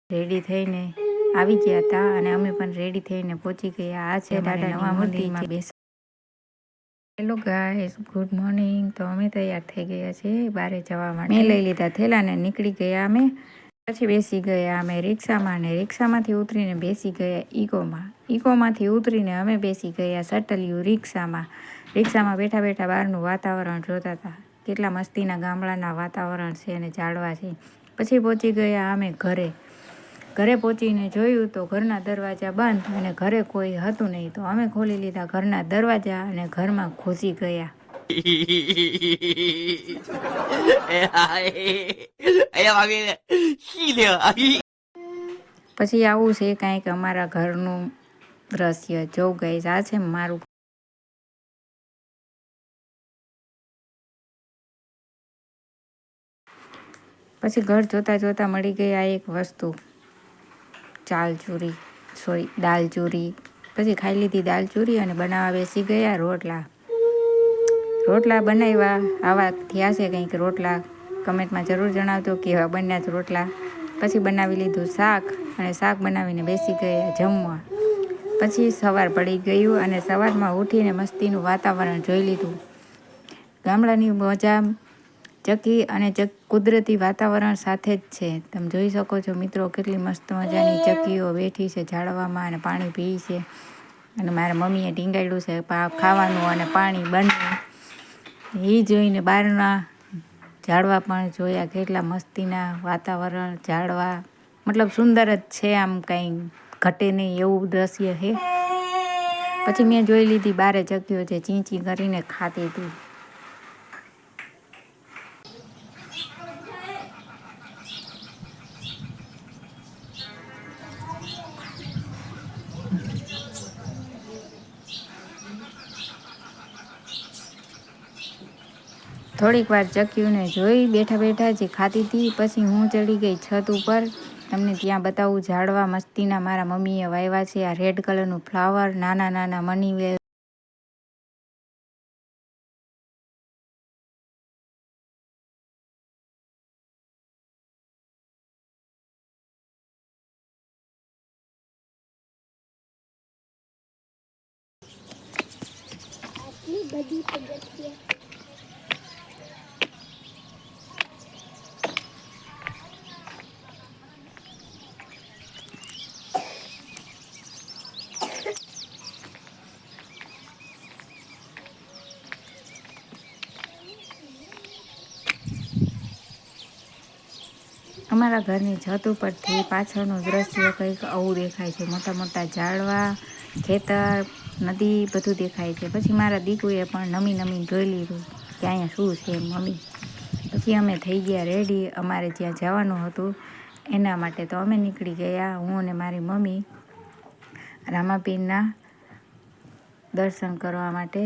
Ready થઈને આવી ગયા હતા અને અમે પણ રેડી થઈને પહોંચી ગયા. આ છે અમારા નવા મંદિરમાં બેસ. Hello guys, good morning. તો અમે તૈયાર થઈ ગયા છીએ બહાર જવા માટે. મેં લઈ લીધા થેલાને નીકળી ગયા અમે. પછી બેસી ગયા અમે રિક્ષામાં ને રિક્ષામાંથી ઉતરીને બેસી ગયા ઈકોમાં. ઈકોમાંથી ઉતરીને અમે બેસી ગયા શટલિયું રિક્ષામાં. રિક્ષામાં બેઠા બેઠા બહારનું વાતાવરણ જોતા હતા. કેટલા મસ્તીના ગામડાના વાતાવરણ છે અને ઝાડવા છે. પછી પહોંચી ગયા અમે ઘરે. ઘરે પહોંચીને જોયું તો ઘરના દરવાજા બંધ અને ઘરે કોઈ હતું નહીં. તો અમે ખોલી લીધા ઘરના દરવાજા અને ઘરમાં ઘૂસી ગયા. પછી આવું છે કાંઈક અમારા ઘરનું દ્રશ્ય. જો ગાઈસ, આ છે મારું. પછી ઘર જોતા જોતા મળી ગઈ આ એક વસ્તુ, દાલ ચૂરી. પછી ખાઈ લીધી દાલ ચૂરી અને બનાવવા બેસી ગયા રોટલા. રોટલા બનાવ્યા. આવા થયા છે કંઈક રોટલા. કમેન્ટમાં જરૂર જણાવજો કે એવા બન્યા જ રોટલા. પછી બનાવી લીધું શાક અને શાક બનાવીને બેસી ગયા જમવા. પછી સવાર પડી ગયું અને સવારમાં ઉઠીને મસ્તીનું વાતાવરણ જોઈ લીધું. ગામડાની મજા ચકી અને કુદરતી વાતાવરણ સાથે જ છે. તમે જોઈ શકો છો મિત્રો, કેટલી મસ્ત મજાની ચકીઓ બેઠી છે ઝાડવામાં અને પાણી પી છે. અને મારા મમ્મીએ ટીંગાડ્યું છે ખાવાનું અને પાણી બંને. એ જોઈને બહારના ઝાડવા પણ જોયા. કેટલા મસ્તીના વાતાવરણ, ઝાડવા, મતલબ સુંદર જ છે. આમ કંઈ ઘટે નહીં એવું દ્રશ્ય છે. પછી મેં જોઈ લીધી બારે ચકીઓ છે ચી ચી કરીને ખાતી હતી. થોડીક વાર ચકીઓને જોઈ બેઠા બેઠા જે ખાતી હતી. પછી હું ચડી ગઈ છત ઉપર. તમને ત્યાં બતાવું ઝાડવા મસ્તીના મારા મમ્મીએ વાવ્યા છે. આ રેડ કલરનું ફ્લાવર, નાના નાના મની વેલ. બધી પગથિયા અમારા ઘરની છત ઉપરથી પાછળનું દ્રશ્ય કંઈક આવું દેખાય છે. મોટા મોટા ઝાડવા, ખેતર, નદી બધું દેખાય છે. પછી મારા દીકુએ પણ નમી જોઈ લીધું કે અહીંયા શું છે મમ્મી. પછી અમે થઈ ગયા રેડી અમારે જ્યાં જવાનું હતું એના માટે. તો અમે નીકળી ગયા, હું અને મારી મમ્મી, રામાપીરના દર્શન કરવા માટે.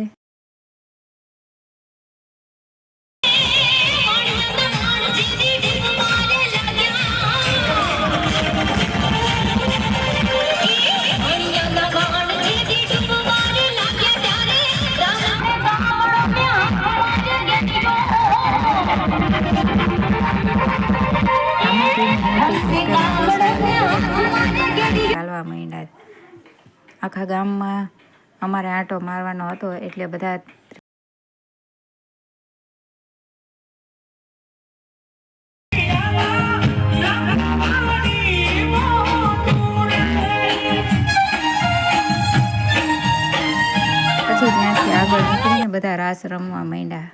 ચાલવા માંડ્યા. આખા ગામમાં અમારે આંટો મારવાનો હતો એટલે બધા પછી ત્યાંથી આગળ નીકળીને બધા રાસ રમવા માંડ્યા.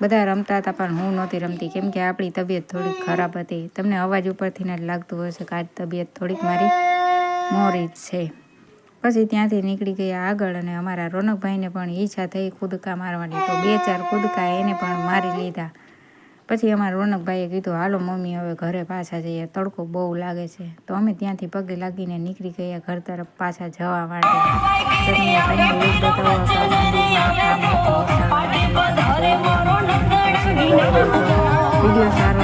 બધા રમતા હતા પણ હું નહોતી રમતી કેમ કે આપણી તબિયત થોડીક ખરાબ હતી. તમને અવાજ ઉપરથી જ લાગતું હશે કે આજ તબિયત થોડીક મારી મોરી જ છે. પછી ત્યાંથી નીકળી ગયા આગળ અને અમારા રોનકભાઈને પણ ઈચ્છા થઈ કૂદકા મારવાની. તો 2-4 કૂદકા એને પણ મારી લીધા. પછી અમારા રોનકભાઈએ કીધું હાલો મમ્મી હવે ઘરે પાછા જઈએ, તડકો બહુ લાગે છે. તો અમે ત્યાંથી પગે લાગીને નીકળી ગયા ઘર તરફ પાછા જવા માટે. વિડીયો સારો